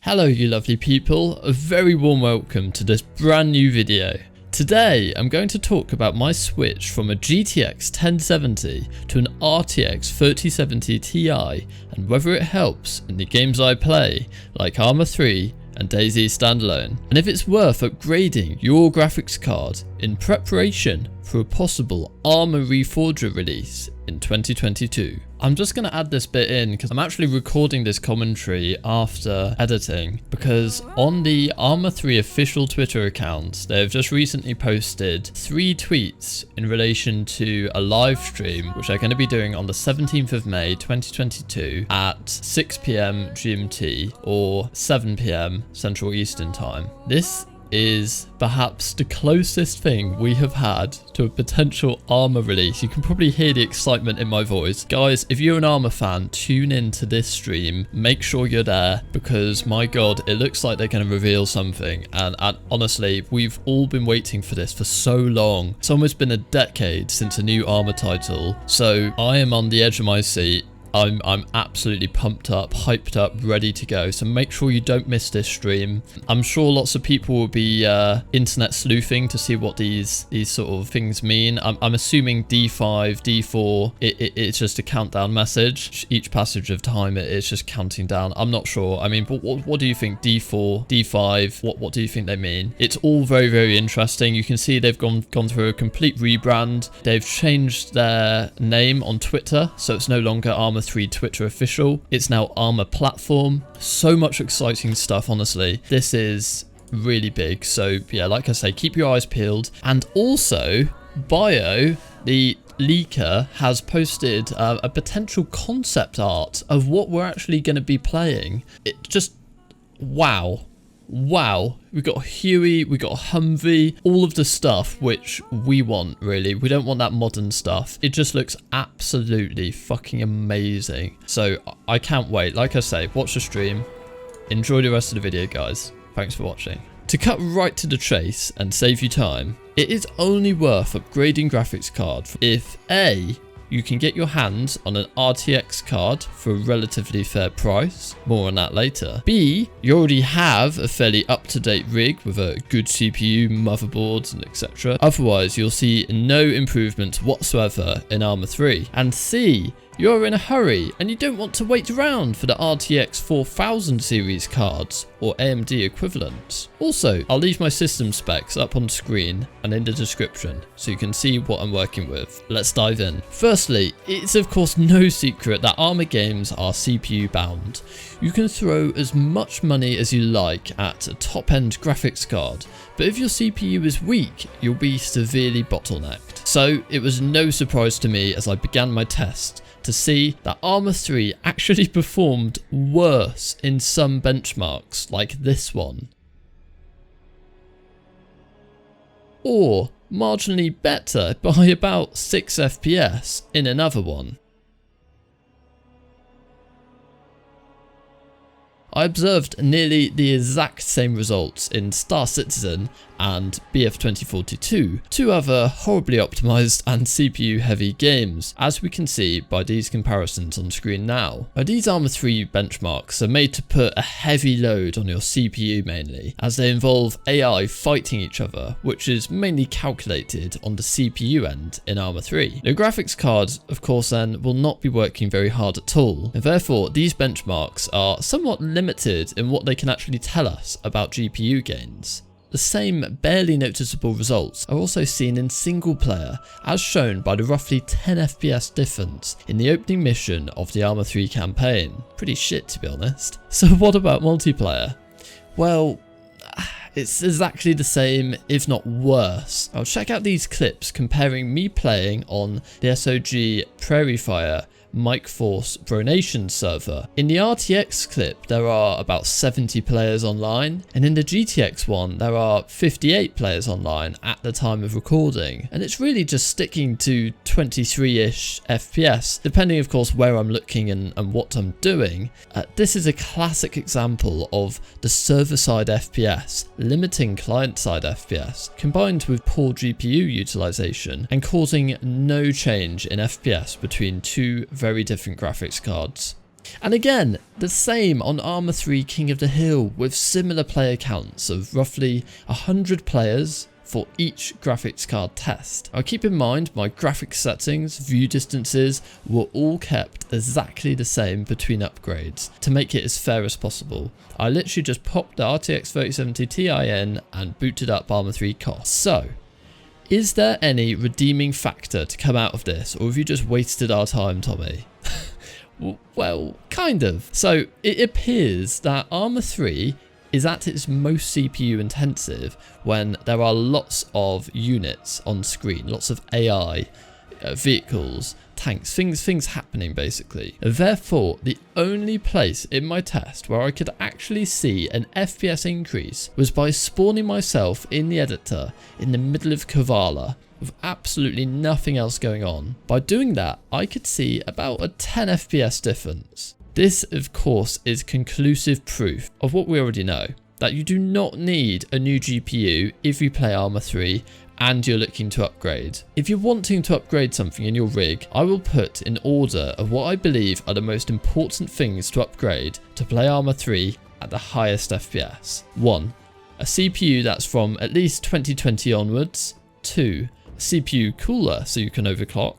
Hello you lovely people, a very warm welcome to this brand new video. Today I'm going to talk about my switch from a GTX 1070 to an RTX 3070 Ti and whether it helps in the games I play like Arma 3 and DayZ Standalone, and if it's worth upgrading your graphics card in preparation for a possible Arma Reforger release in 2022. I'm just going to add this bit in because I'm actually recording this commentary after editing, because on the Arma 3 official Twitter account they've just recently posted 3 tweets in relation to a live stream which they're going to be doing on the 17th of May 2022 at 6 PM GMT or 7 PM Central Eastern Time. This is perhaps the closest thing we have had to a potential Arma release. You can probably hear the excitement in my voice. Guys, if you're an Arma fan, tune in to this stream. Make sure you're there because my god, it looks like they're going to reveal something. And honestly, we've all been waiting for this for so long. It's almost been a decade since a new Arma title. So I am on the edge of my seat. I'm absolutely pumped up, hyped up, ready to go. So make sure you don't miss this stream. I'm sure lots of people will be internet sleuthing to see what these sort of things mean. I'm assuming D5, D4, it's just a countdown message. Each passage of time, it's just counting down. I'm not sure. I mean, what do you think? D4, D5, what do you think they mean? It's all very, very interesting. You can see they've gone through a complete rebrand. They've changed their name on Twitter, so it's no longer Arma 3 Twitter official. It's now Arma platform. So much exciting stuff, honestly. This is really big. So yeah, like I say, keep your eyes peeled. And also, Bio, the leaker, has posted a potential concept art of what we're actually going to be playing. It just, wow. We got Huey, we got Humvee, all of the stuff which we want, really. We don't want that modern stuff. It just looks absolutely fucking amazing. So I can't wait. Like I say, watch the stream. Enjoy the rest of the video, guys. Thanks for watching. To cut right to the chase and save you time, it is only worth upgrading graphics card if A, you can get your hands on an RTX card for a relatively fair price, more on that later. B, you already have a fairly up-to-date rig with a good CPU, motherboards and etc. Otherwise, you'll see no improvements whatsoever in Arma 3. And C, you're in a hurry and you don't want to wait around for the RTX 4000 series cards or AMD equivalents. Also, I'll leave my system specs up on screen and in the description so you can see what I'm working with. Let's dive in. Firstly, it's of course no secret that Arma games are CPU bound. You can throw as much money as you like at a top-end graphics card, but if your CPU is weak, you'll be severely bottlenecked. So it was no surprise to me as I began my test to see that Arma 3 actually performed worse in some benchmarks like this one, or marginally better by about 6 FPS in another one. I observed nearly the exact same results in Star Citizen and BF 2042, 2 other horribly optimized and CPU heavy games, as we can see by these comparisons on screen now. These Arma 3 benchmarks are made to put a heavy load on your CPU mainly, as they involve AI fighting each other, which is mainly calculated on the CPU end in Arma 3. The graphics card, of course then, will not be working very hard at all, and therefore these benchmarks are somewhat limited in what they can actually tell us about GPU gains. The same barely noticeable results are also seen in single player, as shown by the roughly 10 FPS difference in the opening mission of the Arma 3 campaign. Pretty shit, to be honest. So what about multiplayer? Well, it's exactly the same, if not worse. I'll check out these clips comparing me playing on the SOG Prairie Fire Mike Force Pronation server. In the RTX clip there are about 70 players online, and in the GTX one there are 58 players online at the time of recording, and it's really just sticking to 23-ish FPS, depending of course where I'm looking and what I'm doing. This is a classic example of the server-side FPS limiting client-side FPS, combined with poor GPU utilization and causing no change in FPS between two very different graphics cards. And again, the same on Arma 3 King of the Hill, with similar player counts of roughly 100 players for each graphics card test. Now keep in mind my graphics settings, view distances were all kept exactly the same between upgrades to make it as fair as possible. I literally just popped the RTX 3070 Ti in and booted up Arma 3 COS. So, is there any redeeming factor to come out of this, or have you just wasted our time, Tommy? Well, kind of. So it appears that Arma 3 is at its most CPU intensive when there are lots of units on screen, lots of AI, vehicles, tanks, things happening basically. Therefore, the only place in my test where I could actually see an FPS increase was by spawning myself in the editor in the middle of Kavala with absolutely nothing else going on. By doing that, I could see about a 10 FPS difference. This, of course, is conclusive proof of what we already know, that you do not need a new GPU if you play Arma 3 and you're looking to upgrade. If you're wanting to upgrade something in your rig, I will put in order of what I believe are the most important things to upgrade to play Arma 3 at the highest FPS. 1. A CPU that's from at least 2020 onwards. 2. A CPU cooler so you can overclock.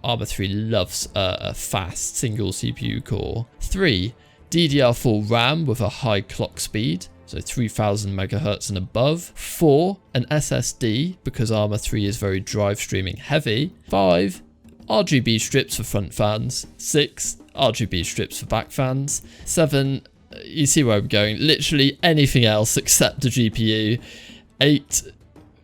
Arma 3 loves a fast single CPU core. 3. DDR4 RAM with a high clock speed, so 3000 MHz and above. 4. An SSD, because Arma 3 is very drive streaming heavy. 5. RGB strips for front fans. 6. RGB strips for back fans. 7. You see where I'm going, literally anything else except the GPU. 8.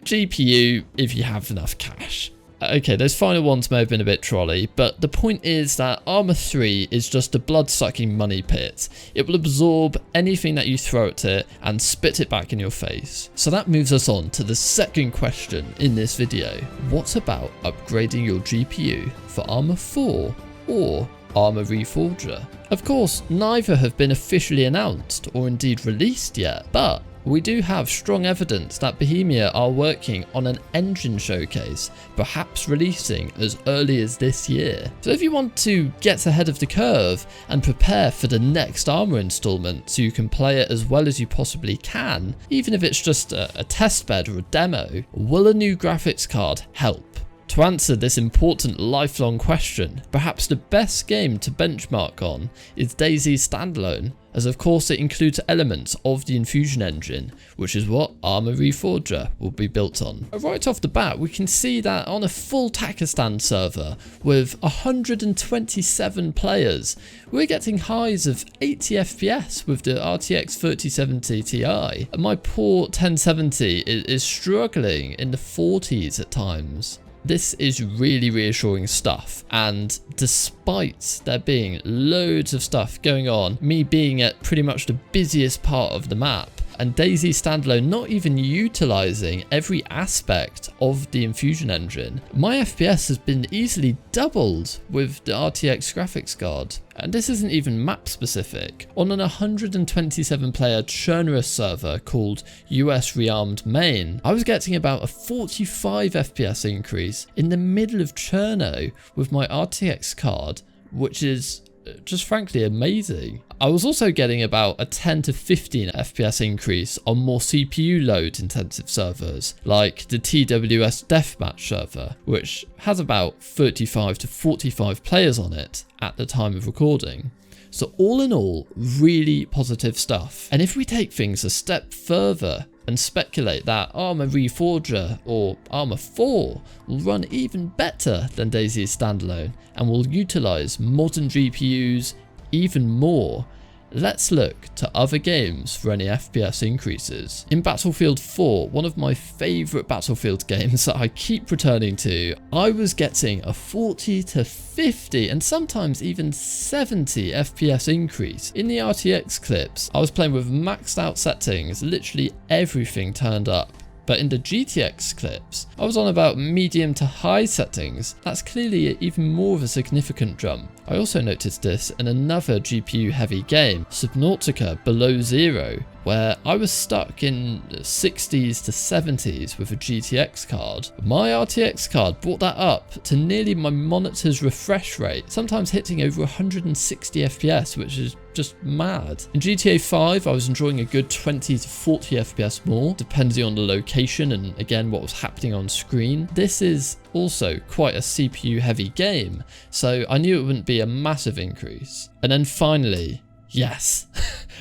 GPU if you have enough cash. Okay, those final ones may have been a bit trolley, but the point is that Arma 3 is just a blood-sucking money pit. It will absorb anything that you throw at it and spit it back in your face. So that moves us on to the second question in this video. What about upgrading your GPU for Arma 4 or Arma Reforger? Of course, neither have been officially announced or indeed released yet, but we do have strong evidence that Bohemia are working on an engine showcase, perhaps releasing as early as this year. So if you want to get ahead of the curve and prepare for the next Arma installment so you can play it as well as you possibly can, even if it's just a test bed or a demo, will a new graphics card help? To answer this important lifelong question, perhaps the best game to benchmark on is DayZ Standalone, as of course it includes elements of the Infusion engine, which is what Arma Reforger will be built on. Right off the bat, we can see that on a full Takistan server with 127 players, we're getting highs of 80 FPS with the RTX 3070 Ti. My poor 1070 is struggling in the 40s at times. This is really reassuring stuff, and despite there being loads of stuff going on, me being at pretty much the busiest part of the map, and DayZ Standalone not even utilising every aspect of the Infusion engine, my FPS has been easily doubled with the RTX graphics card. And this isn't even map specific. On an 127 player Chernarus server called US Rearmed Main, I was getting about a 45 FPS increase in the middle of Cherno with my RTX card, which is just frankly amazing. I was also getting about a 10 to 15 FPS increase on more CPU load intensive servers, like the TWS Deathmatch server, which has about 35 to 45 players on it at the time of recording. So all in all, really positive stuff. And if we take things a step further and speculate that Arma Reforger or Arma 4 will run even better than DayZ Standalone and will utilise modern GPUs even more, let's look to other games for any FPS increases. In Battlefield 4, one of my favourite Battlefield games that I keep returning to, I was getting a 40 to 50 and sometimes even 70 FPS increase. In the RTX clips, I was playing with maxed out settings, literally everything turned up. But in the GTX clips, I was on about medium to high settings. That's clearly even more of a significant jump. I also noticed this in another GPU heavy game, Subnautica Below Zero, where I was stuck in 60s to 70s with a GTX card. My RTX card brought that up to nearly my monitor's refresh rate, sometimes hitting over 160 FPS, which is just mad. In GTA 5, I was enjoying a good 20 to 40 FPS more, depending on the location and again what was happening on screen. This is also quite a CPU heavy game, so I knew it wouldn't be a massive increase. And then finally, yes,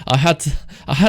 I had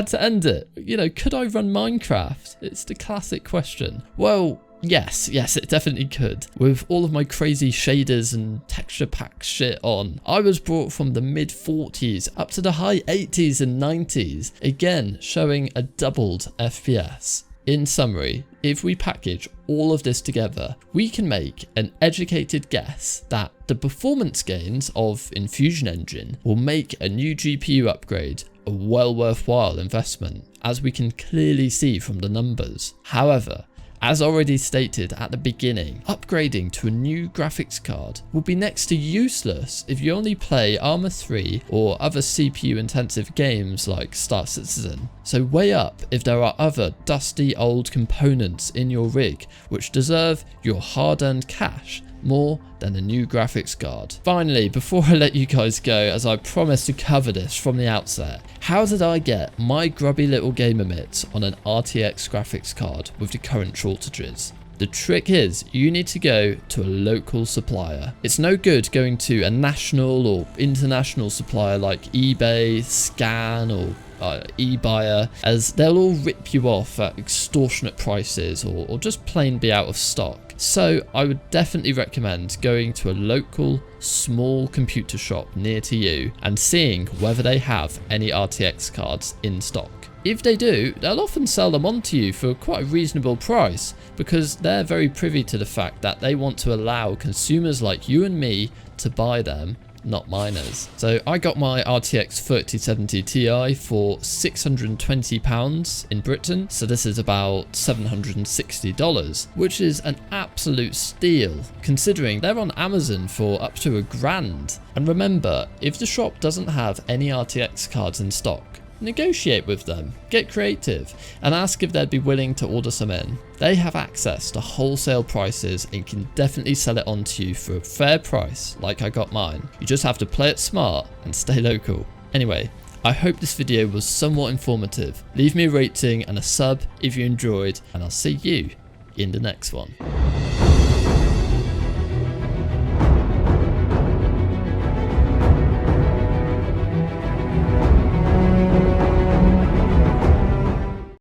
to end it. You know, could I run Minecraft? It's the classic question. Well, yes, it definitely could. With all of my crazy shaders and texture pack shit on, I was brought from the mid 40s up to the high 80s and 90s, again showing a doubled FPS. In summary, if we package all of this together, we can make an educated guess that the performance gains of Infusion Engine will make a new GPU upgrade a well worthwhile investment, as we can clearly see from the numbers. However, as already stated at the beginning, upgrading to a new graphics card will be next to useless if you only play Arma 3 or other CPU intensive games like Star Citizen. So weigh up if there are other dusty old components in your rig which deserve your hard-earned cash more than a new graphics card. Finally, before I let you guys go, as I promised to cover this from the outset, how did I get my grubby little gamer mitts on an RTX graphics card with the current shortages? The trick is you need to go to a local supplier. It's no good going to a national or international supplier like eBay, Scan or eBuyer, as they'll all rip you off at extortionate prices or just plain be out of stock. So I would definitely recommend going to a local small computer shop near to you and seeing whether they have any RTX cards in stock. If they do, they'll often sell them on to you for quite a reasonable price, because they're very privy to the fact that they want to allow consumers like you and me to buy them, not miners. So I got my RTX 3070 Ti for £620 in Britain, so this is about $760, which is an absolute steal considering they're on Amazon for up to £1,000. And remember, if the shop doesn't have any RTX cards in stock, negotiate with them, get creative, and ask if they'd be willing to order some in. They have access to wholesale prices and can definitely sell it on to you for a fair price, like I got mine. You just have to play it smart and stay local. Anyway, I hope this video was somewhat informative. Leave me a rating and a sub if you enjoyed, and I'll see you in the next one.